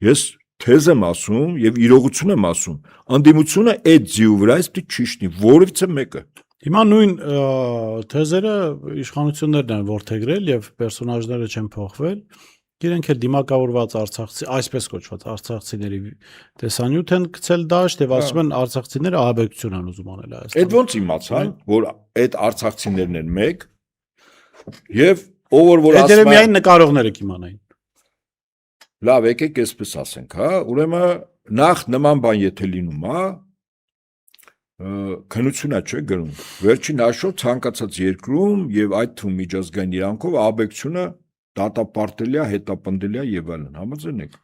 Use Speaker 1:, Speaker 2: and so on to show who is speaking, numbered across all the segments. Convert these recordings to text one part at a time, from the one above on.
Speaker 1: Ես թեզ եմ ասում եւ իրողություն եմ ասում, անդիմությունը այդ ձիու վրա էս պիտի ճիշտի, որևիցե մեկը։
Speaker 2: Հիմա նույն թեզերը իշխանություններն են ворթեգրել եւ պերսոնաժները չեն փոխվել։ Իրենք էլ դիմակավորված արցախցի, այսպես կոչված արցախցիների տեսանյութ են գցել դաշտ եւ ասում են արցախցիները ահաբեկություն են ուզում անել Հայաստանում։
Speaker 1: Այդ ոնց իմացան, որ այդ արցախցիներն են մեկ եւ ով որ
Speaker 2: ասում է միայն նկարողները կիմանային։
Speaker 1: Լավ, եկեք այսպես ասենք, հա, ուրեմն նախ նման բան եթե լինում, հա, քննությունա չէ գրում։ Վերջին հաշվով ցանկացած երկրում եւ այդ թվում միջազգային իրանքով ահաբեկությունը դատապարտելի է, հետապնդելի է եւ այլն, համաձայնեք։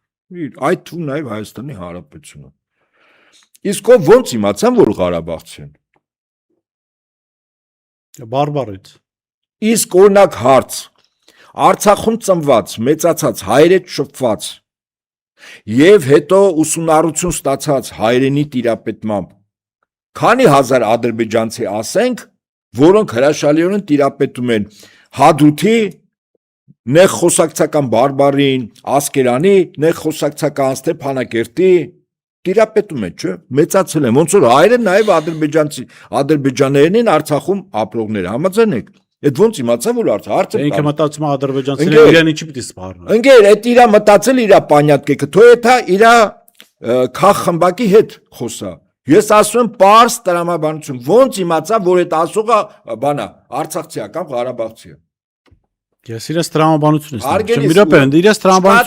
Speaker 1: Այդ թվում նաեւ Հայաստանի Հանրապետությունը։ Իսկ ով ոնց իմացան, որ Ղարաբաղցի են։
Speaker 2: Բարբարից։
Speaker 1: Իսկ օրինակ հարց Արցախում ծնված, մեծացած, հայրետ շփված եւ հետո ուսումնառություն ստացած հայրենի տիրապետմամբ քանի հազար ադրբեջանցի ասենք, որոնք հրաշալիորեն տիրապետում են Հադրութի, նեղ խոսակցական Բարբարին, Ասկերանի, նեղ խոսակցական Ստեփանակերտի տիրապետում են, չէ՞, մեծացել են, ոնց որ հայրը նաեւ ադրբեջաներն են Արցախում ապրողները, համաձայնեք։ Այդ ոնց իմացա, որ հարցը
Speaker 2: ինքը մտածում է ադրբեջանցիները իրեն ինչի պիտի սպառնան։
Speaker 1: Ընկեր, այդ իրա մտածել իրա պանյատկեքը, թող էթա իրա քախ խմբակի հետ խոսա։ Ես ասում եմ պարզ տրամաբանություն, ոնց իմացա, որ այդ ասողը բանա, արցախցի է կամ ղարաբաղցի է։
Speaker 2: Ես իրենց տրամաբանությունն եմ։
Speaker 1: Արգելիս
Speaker 2: Մի րոպե, իրենց տրամաբանությունը